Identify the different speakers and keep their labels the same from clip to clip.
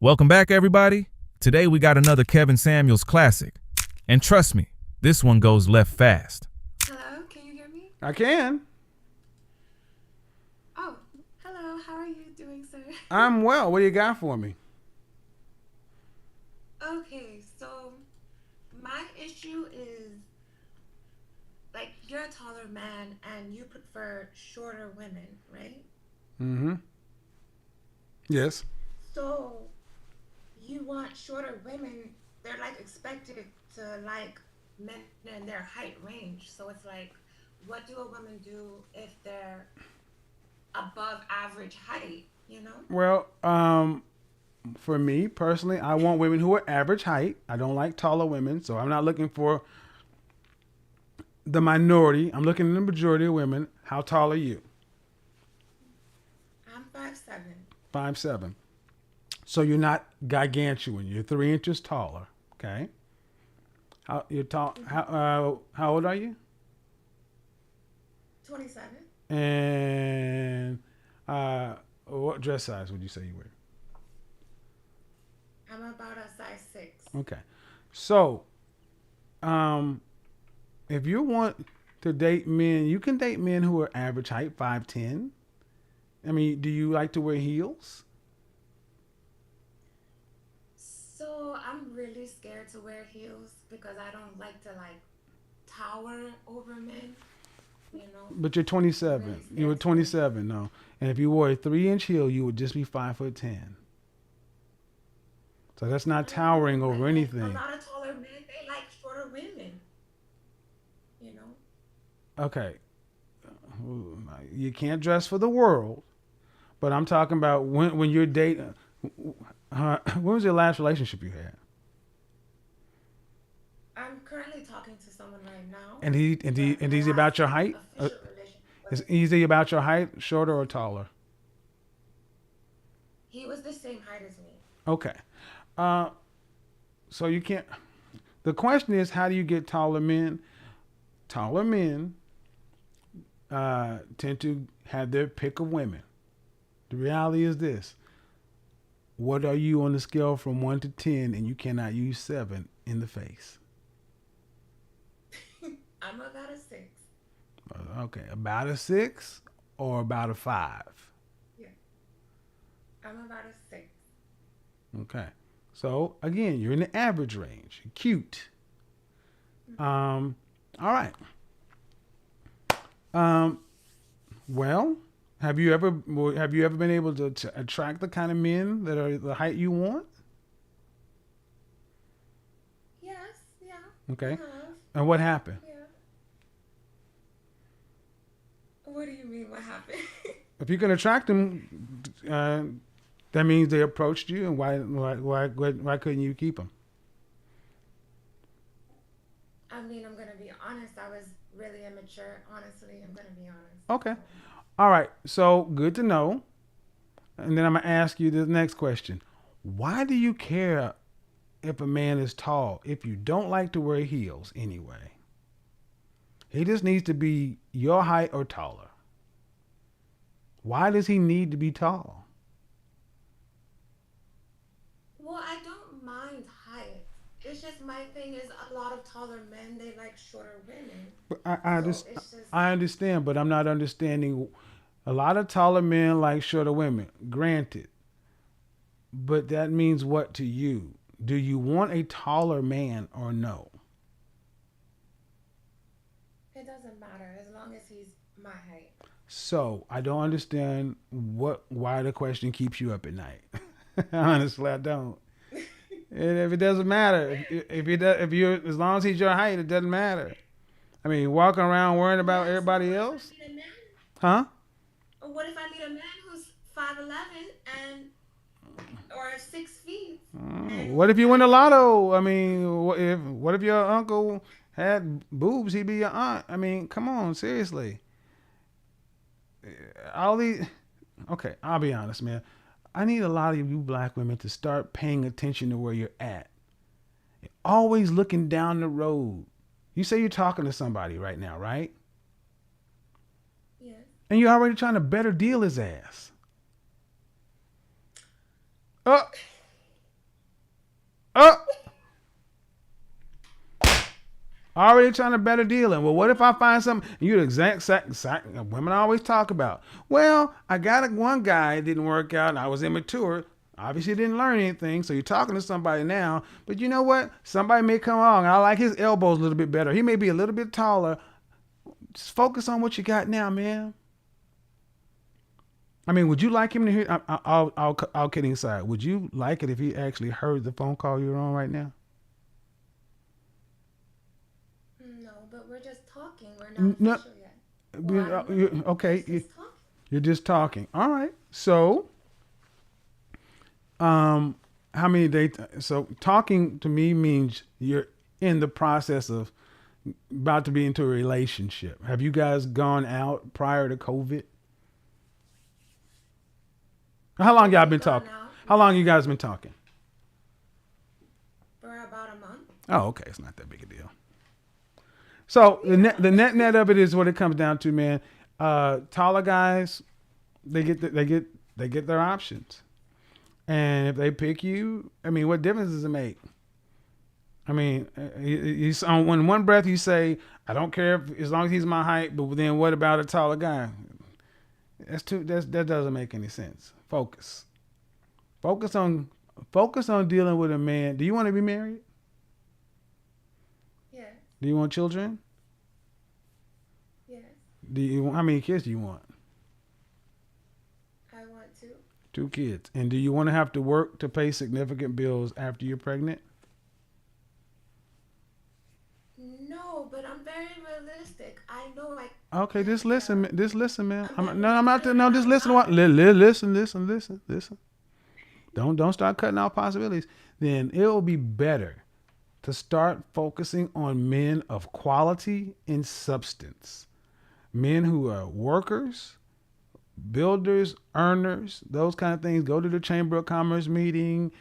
Speaker 1: Welcome back, everybody. Today we got another Kevin Samuels classic. And trust me, this one goes left fast.
Speaker 2: Hello, can you hear me?
Speaker 3: I can.
Speaker 2: Oh, hello, how are you doing, sir?
Speaker 3: I'm well. What do you got for me?
Speaker 2: Okay, so my issue is like you're a taller man and you prefer shorter women, right?
Speaker 3: Mm-hmm. Yes.
Speaker 2: So you want shorter women, they're like expected to like men in their height range. So it's like, what do a woman do if they're above average height, you know?
Speaker 3: Well, for me personally, I want women who are average height. I don't like taller women, so I'm not looking for the minority. I'm looking at the majority of women. How tall are you?
Speaker 2: I'm 5'7".
Speaker 3: 5'7". So you're not gargantuan. You're 3 inches taller. Okay. How you're tall? How old are you?
Speaker 2: 27.
Speaker 3: And what dress size would you say you wear?
Speaker 2: I'm about a size 6.
Speaker 3: Okay. So, um, if you want to date men, you can date men who are average height, 5'10". I mean, do you like to wear heels?
Speaker 2: So I'm really scared to wear heels because I don't like to like tower over men, you know.
Speaker 3: But you're
Speaker 2: I'm
Speaker 3: 27.
Speaker 2: really
Speaker 3: You were
Speaker 2: scared to wear heels.
Speaker 3: 27, no. And if you wore a 3-inch heel, you would just be 5'10". So that's not
Speaker 2: I don't know,
Speaker 3: towering over
Speaker 2: like a
Speaker 3: anything.
Speaker 2: lot of taller men, they like shorter women, you know.
Speaker 3: Okay. You can't dress for the world, but I'm talking about when you're dating. When was your last relationship you had?
Speaker 2: I'm currently talking to someone right now,
Speaker 3: And
Speaker 2: but my
Speaker 3: he's
Speaker 2: last
Speaker 3: about your height.
Speaker 2: official relationship was
Speaker 3: Is easy about your height, shorter or taller?
Speaker 2: he was the same height as me.
Speaker 3: Okay. Uh, so you can't. The question is, how do you get taller men? Taller men tend to have their pick of women. The reality is this: what are you on the scale from 1 to 10, and you cannot use 7 in the face?
Speaker 2: I'm about a 6.
Speaker 3: Okay, about a 6 or about a 5.
Speaker 2: Yeah, I'm about a 6.
Speaker 3: Okay. So again, you're in the average range. You're cute. All right. Um, well, have you ever been able to attract the kind of men that are the height you want?
Speaker 2: Yes, yeah, I
Speaker 3: Okay.
Speaker 2: have.
Speaker 3: And what happened?
Speaker 2: Yeah. What do you mean? What happened?
Speaker 3: If you can attract them, that means they approached you, and why couldn't you keep them?
Speaker 2: I mean, I'm gonna be honest. I was really immature. Honestly, I'm gonna be honest.
Speaker 3: Okay. All right. So good to know. And then I'm gonna ask you the next question. Why do you care if a man is tall if you don't like to wear heels anyway? He just needs to be your height or taller. Why does he need to be tall?
Speaker 2: Well, I don't mind height. It's just my thing is a lot of taller men they like shorter women.
Speaker 3: But
Speaker 2: So it's just
Speaker 3: I understand, but I'm not understanding. A lot of taller men like shorter women. Granted, but that means what to you? Do you want a taller man or no?
Speaker 2: it doesn't matter as long as he's my height.
Speaker 3: So I don't understand why the question keeps you up at night. Honestly, I don't. And if it doesn't matter, if you as long as he's your height, it doesn't matter. I mean, walking around worrying about
Speaker 2: Yes, but
Speaker 3: everybody
Speaker 2: what if I
Speaker 3: else,
Speaker 2: meet a man?
Speaker 3: huh?
Speaker 2: Or what if I meet a man who's 5'11" and or 6 feet
Speaker 3: What
Speaker 2: and
Speaker 3: if you win
Speaker 2: I
Speaker 3: the
Speaker 2: don't know.
Speaker 3: lotto? I mean, what if your uncle had boobs? He'd be your aunt. I mean, come on, seriously. All these. Okay, I'll be honest, man. I need a lot of you black women to start paying attention to where you're at. Always looking down the road. You say you're talking to somebody right now, right?
Speaker 2: Yes.
Speaker 3: And you're already trying to better deal his ass. Oh, Already trying to better deal. And well, what if I find something? You're the exact women always talk about. Well, I got one guy, it didn't work out, and I was immature. Obviously, didn't learn anything. So you're talking to somebody now. But you know what? Somebody may come along. I like his elbows a little bit better. He may be a little bit taller. Just focus on what you got now, man. I mean, would you like him to hear? I'll kidding aside. Would you like it if he actually heard the phone call you're on right now?
Speaker 2: No, but we're just talking. We're not
Speaker 3: No.
Speaker 2: official yet. Well, I don't know.
Speaker 3: Okay.
Speaker 2: We're just talking.
Speaker 3: You're just talking. All right. So, how many dates? So talking to me means you're in the process of about to be into a relationship. Have you guys gone out prior to COVID? How long y'all been
Speaker 2: Gone
Speaker 3: talking?
Speaker 2: out
Speaker 3: How long you guys been talking?
Speaker 2: for about a month.
Speaker 3: Oh, okay. It's not that big a deal. So the net of it is what it comes down to, man. Taller guys, they get their options, and if they pick you, I mean, what difference does it make? I mean, on one breath you say, I don't care if, as long as he's my height, but then what about a taller guy? That doesn't make any sense. Focus on dealing with a man. Do you want to be married?
Speaker 2: Yes.
Speaker 3: Do you want children?
Speaker 2: Yes.
Speaker 3: How many kids do you want?
Speaker 2: I want to.
Speaker 3: 2 kids. And do you want to have to work to pay significant bills after you're pregnant?
Speaker 2: No, but I'm very realistic. I know I.
Speaker 3: Okay, just listen, man. Just listen, man.
Speaker 2: I'm
Speaker 3: I'm not. No, just listen. Listen. Don't start cutting out possibilities. Then it will be better to start focusing on men of quality and substance. Men who are workers, builders, earners, those kind of things. Go to the Chamber of Commerce meeting,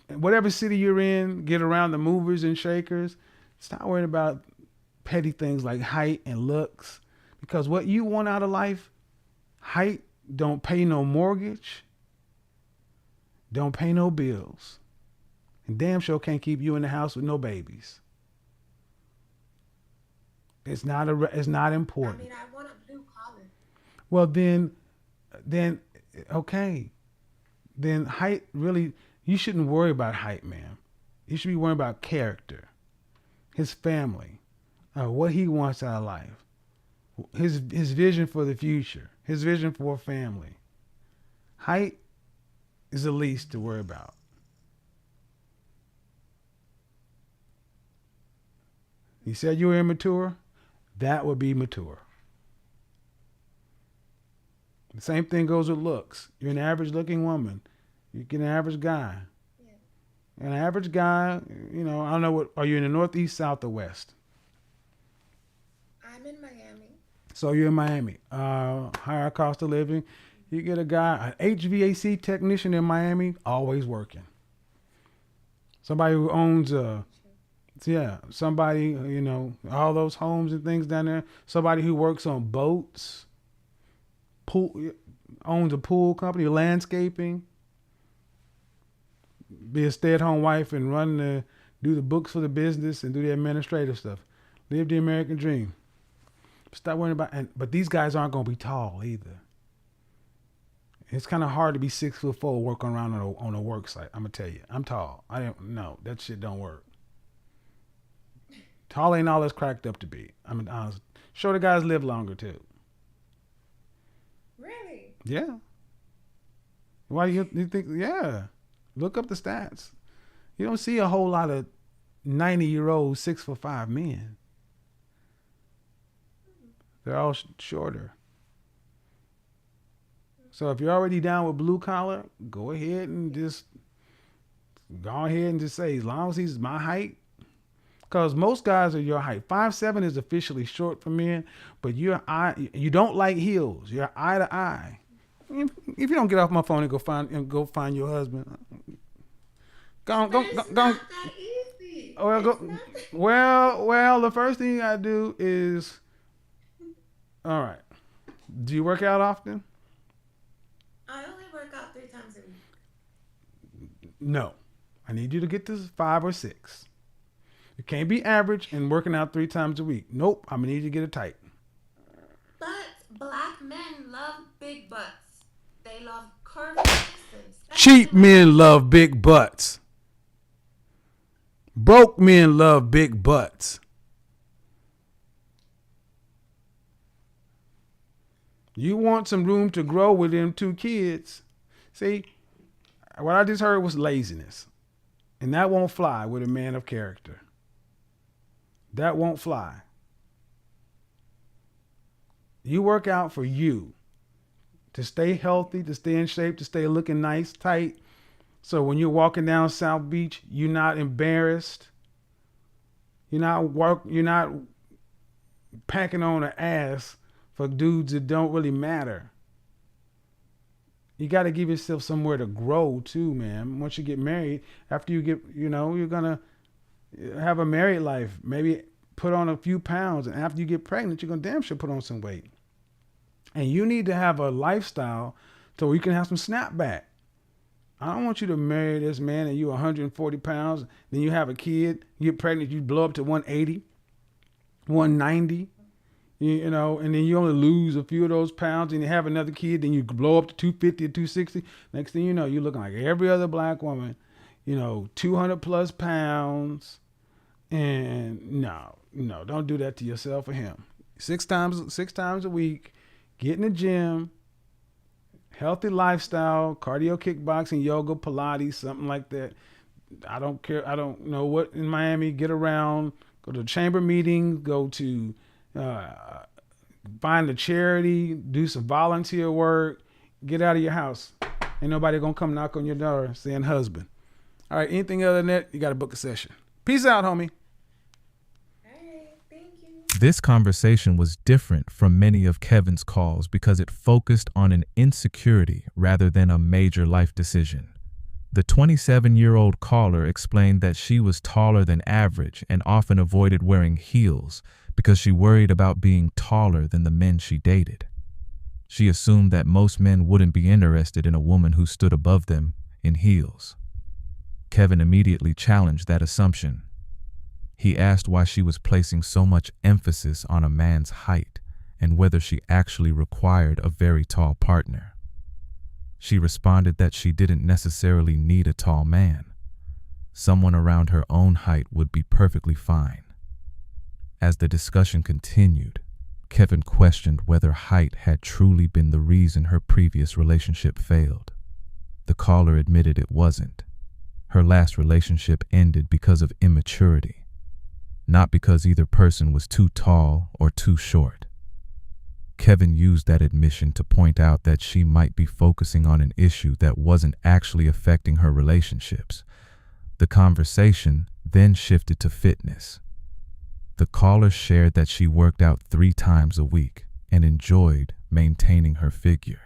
Speaker 3: whatever city you're in, get around the movers and shakers. Stop worrying about petty things like height and looks, because what you want out of life, height don't pay no mortgage, don't pay no bills, and damn sure can't keep you in the house with no babies. It's not
Speaker 2: I
Speaker 3: important.
Speaker 2: mean, I want a blue collar.
Speaker 3: Well, then, okay. Then height really, you shouldn't worry about height, man. You should be worrying about character, his family, what he wants out of life, his vision for the future, his vision for a family. Height is the least to worry about. You said you were immature? That would be mature. The same thing goes with looks. You're an average looking woman. You get an average guy.
Speaker 2: Yeah.
Speaker 3: An average guy, I don't know are you in the Northeast, South, or West?
Speaker 2: I'm in Miami.
Speaker 3: So you're in Miami. Higher cost of living. You get a guy, an HVAC technician in Miami, always working. Somebody who owns somebody, all those homes and things down there. Somebody who works on boats, owns a pool company, landscaping. Be a stay-at-home wife and do the books for the business and do the administrative stuff. Live the American dream. Stop worrying about, but these guys aren't going to be tall either. It's kind of hard to be 6'4" working around on a work site. I'm gonna tell you, I'm tall. No, that shit don't work. Tall ain't all it's cracked up to be. I'm honest. Shorter guys live longer too.
Speaker 2: Really?
Speaker 3: Yeah. Why do you think? Yeah. Look up the stats. You don't see a whole lot of 90-year-old 6'5" men. They're all shorter. So if you're already down with blue collar, go ahead and just say, as long as he's my height, because most guys are your height. 5'7" is officially short for men, but you don't like heels. You're eye to eye. If you don't get off my phone and go find your husband, go.
Speaker 2: Not that easy.
Speaker 3: Well, the first thing you gotta do is, all right. Do you work out often?
Speaker 2: I only work out 3 times a week.
Speaker 3: No, I need you to get to 5 or 6. You can't be average and working out 3 times a week. Nope, I'm gonna need you to get it tight.
Speaker 2: But black men love big butts. They love curvy faces.
Speaker 3: Cheap men love big butts. Broke men love big butts. You want some room to grow with them 2 kids. See, what I just heard was laziness. And that won't fly with a man of character. That won't fly. You work out for you. To stay healthy, to stay in shape, to stay looking nice, tight. So when you're walking down South Beach, you're not embarrassed. You're not packing on an ass for dudes that don't really matter. You got to give yourself somewhere to grow too, man. Once you get married, after you get, you're going to have a married life. Maybe put on a few pounds. And after you get pregnant, you're going to damn sure put on some weight. And you need to have a lifestyle so you can have some snapback. I don't want you to marry this man and you're 140 pounds. Then you have a kid, you get pregnant, you blow up to 180, 190. And then you only lose a few of those pounds and you have another kid, then you blow up to 250 or 260. Next thing you know, you're looking like every other black woman, 200 plus pounds. And no, don't do that to yourself or him. 6 times a week, get in the gym, healthy lifestyle, cardio, kickboxing, yoga, Pilates, something like that. I don't care. I don't know what in Miami, get around, go to chamber meetings, go to, find a charity, do some volunteer work, get out of your house. Ain't nobody gonna come knock on your door saying husband. All right, anything other than that, you gotta book a session. Peace out, homie.
Speaker 2: Hey, thank you.
Speaker 1: This conversation was different from many of Kevin's calls because it focused on an insecurity rather than a major life decision. The 27-year-old caller explained that she was taller than average and often avoided wearing heels because she worried about being taller than the men she dated. She assumed that most men wouldn't be interested in a woman who stood above them in heels. Kevin immediately challenged that assumption. He asked why she was placing so much emphasis on a man's height and whether she actually required a very tall partner. She responded that she didn't necessarily need a tall man. Someone around her own height would be perfectly fine. As the discussion continued, Kevin questioned whether height had truly been the reason her previous relationship failed. The caller admitted it wasn't. Her last relationship ended because of immaturity, not because either person was too tall or too short. Kevin used that admission to point out that she might be focusing on an issue that wasn't actually affecting her relationships. The conversation then shifted to fitness. The caller shared that she worked out 3 times a week and enjoyed maintaining her figure.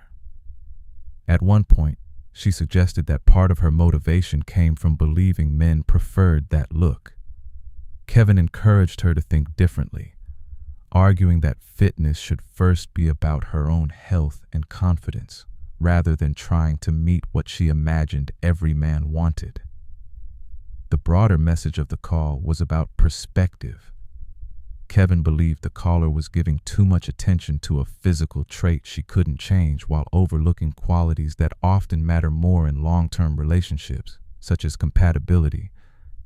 Speaker 1: At one point, she suggested that part of her motivation came from believing men preferred that look. Kevin encouraged her to think differently, arguing that fitness should first be about her own health and confidence, rather than trying to meet what she imagined every man wanted. The broader message of the call was about perspective. Kevin believed the caller was giving too much attention to a physical trait she couldn't change while overlooking qualities that often matter more in long-term relationships, such as compatibility,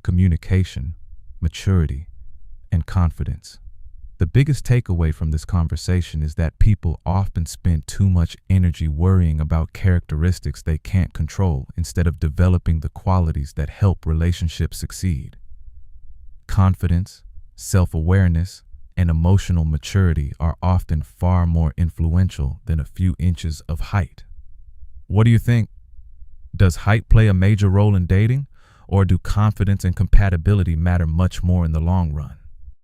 Speaker 1: communication, maturity, and confidence. The biggest takeaway from this conversation is that people often spend too much energy worrying about characteristics they can't control instead of developing the qualities that help relationships succeed. Confidence, self-awareness, and emotional maturity are often far more influential than a few inches of height. What do you think? Does height play a major role in dating, or do confidence and compatibility matter much more in the long run?